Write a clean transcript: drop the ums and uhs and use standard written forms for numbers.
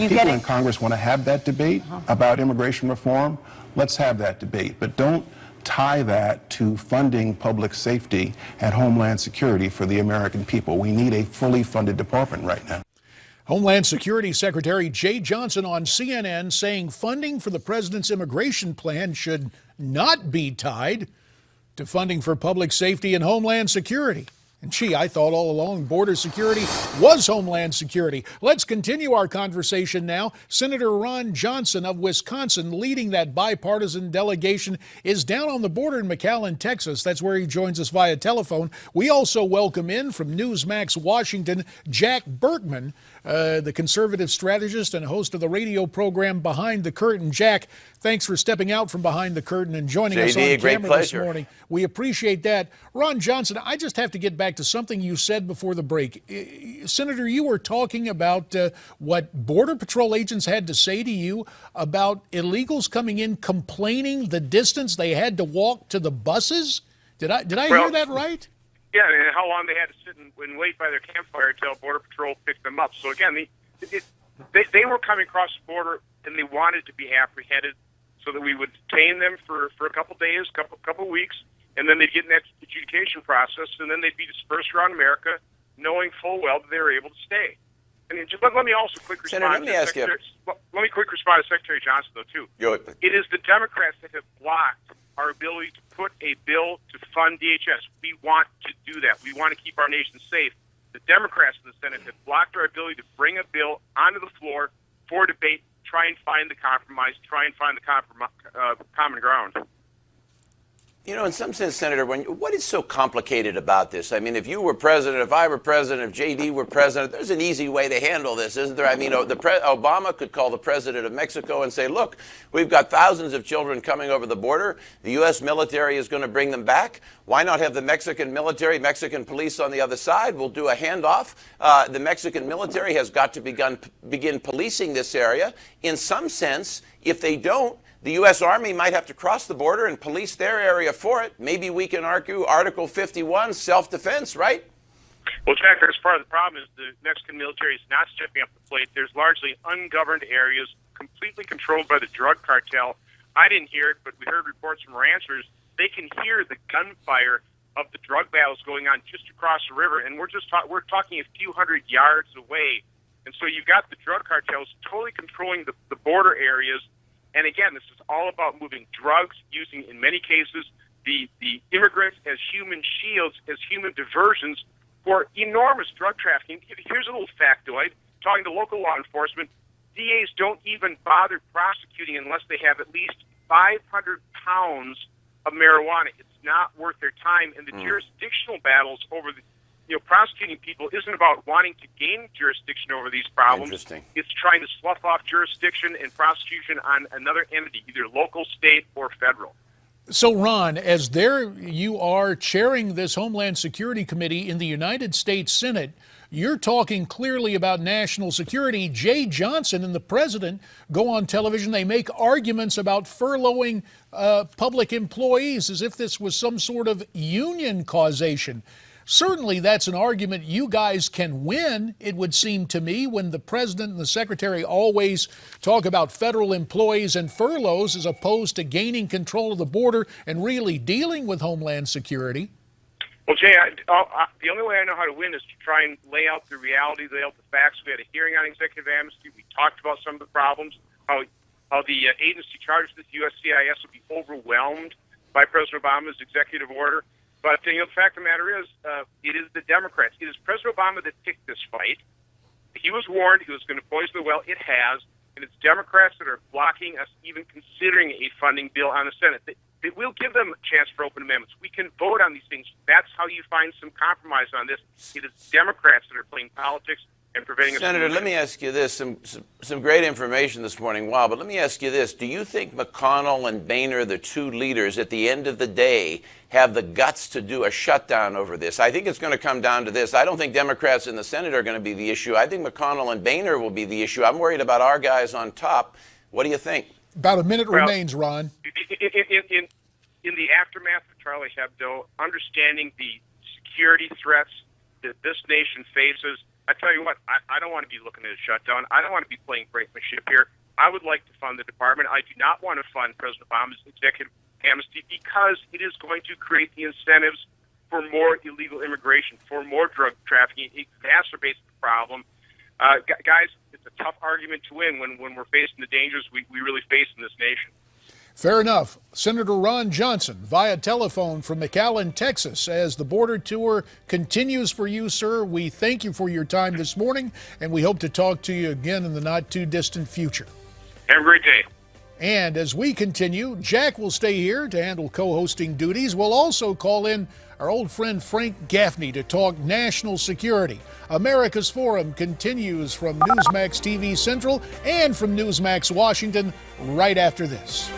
If people in Congress want to have that debate about immigration reform, let's have that debate. But don't tie that to funding public safety and Homeland Security for the American people. We need a fully funded department right now. Homeland Security Secretary Jeh Johnson on CNN saying funding for the president's immigration plan should not be tied to funding for public safety and Homeland Security. And gee, I thought all along border security was Homeland Security. Let's continue our conversation now. Senator Ron Johnson of Wisconsin, leading that bipartisan delegation, is down on the border in McAllen, Texas. That's where he joins us via telephone. We also welcome in from Newsmax Washington, Jack Burkman, the conservative strategist and host of the radio program Behind the Curtain. Jack, thanks for stepping out from behind the curtain and joining us on camera this morning. We appreciate that. Ron Johnson, I just have to get back to something you said before the break. Senator, you were talking about what Border Patrol agents had to say to you about illegals coming in complaining the distance they had to walk to the buses. Did I hear that right? Yeah, and how long they had to sit and wait by their campfire until Border Patrol picked them up. So again, they were coming across the border and they wanted to be apprehended so that we would detain them for a couple days, couple weeks, and then they'd get an adjudication process, and then they'd be dispersed around America, knowing full well that they were able to stay. And just let me also quick respond. Senator, let me quick respond to Secretary Johnson, though, too. It is the Democrats that have blocked our ability to put a bill to fund DHS. We want to do that. We want to keep our nation safe. The Democrats in the Senate have blocked our ability to bring a bill onto the floor for debate, try and find the compromise, try and find the common ground. You know, in some sense, Senator, what is so complicated about this? I mean, if you were president, if I were president, if J.D. were president, there's an easy way to handle this, isn't there? I mean, Obama could call the president of Mexico and say, look, we've got thousands of children coming over the border. The U.S. military is going to bring them back. Why not have the Mexican military, Mexican police on the other side? We'll do a handoff. The Mexican military has got to begin policing this area. In some sense, if they don't, the U.S. Army might have to cross the border and police their area for it. Maybe we can argue Article 51, self-defense, right? Well, Jack, that's part of the problem is the Mexican military is not stepping up the plate. There's largely ungoverned areas completely controlled by the drug cartel. I didn't hear it, but we heard reports from ranchers. They can hear the gunfire of the drug battles going on just across the river, and we're talking a few hundred yards away. And so you've got the drug cartels totally controlling the border areas. And again, this is all about moving drugs, using, in many cases, the immigrants as human shields, as human diversions for enormous drug trafficking. Here's a little factoid. Talking to local law enforcement, DAs don't even bother prosecuting unless they have at least 500 pounds of marijuana. It's not worth their time. And the jurisdictional battles over prosecuting people isn't about wanting to gain jurisdiction over these problems. It's trying to slough off jurisdiction and prosecution on another entity, either local, state, or federal. So, Ron, as you are chairing this Homeland Security Committee in the United States Senate, you're talking clearly about national security. Jeh Johnson and the president go on television. They make arguments about furloughing public employees as if this was some sort of union causation. Certainly, that's an argument you guys can win, it would seem to me, when the president and the secretary always talk about federal employees and furloughs as opposed to gaining control of the border and really dealing with Homeland Security. Well, Jay, the only way I know how to win is to try and lay out the reality, lay out the facts. We had a hearing on executive amnesty. We talked about some of the problems, how the agency charged with USCIS would be overwhelmed by President Obama's executive order. But the fact of the matter is, it is the Democrats. It is President Obama that picked this fight. He was warned he was going to poison the well. It has. And it's Democrats that are blocking us even considering a funding bill on the Senate. They will give them a chance for open amendments. We can vote on these things. That's how you find some compromise on this. It is Democrats that are playing politics and preventing us. Senator, let me ask you this. Some great information this morning. Wow, but let me ask you this. Do you think McConnell and Boehner, the two leaders, at the end of the day, have the guts to do a shutdown over this? I think it's going to come down to this. I don't think Democrats in the Senate are going to be the issue. I think McConnell and Boehner will be the issue. I'm worried about our guys on top. What do you think? About a minute remains, Ron. In the aftermath of Charlie Hebdo, understanding the security threats that this nation faces, I tell you what, I don't want to be looking at a shutdown. I don't want to be playing brinkmanship here. I would like to fund the department. I do not want to fund President Obama's executive amnesty because it is going to create the incentives for more illegal immigration, for more drug trafficking. It exacerbates the problem. Guys, it's a tough argument to win when we're facing the dangers we really face in this nation. Fair enough. Senator Ron Johnson via telephone from McAllen, Texas. As the border tour continues for you, sir, we thank you for your time this morning, and we hope to talk to you again in the not-too-distant future. Have a great day. And as we continue, Jack will stay here to handle co-hosting duties. We'll also call in our old friend Frank Gaffney to talk national security. America's Forum continues from Newsmax TV Central and from Newsmax Washington right after this.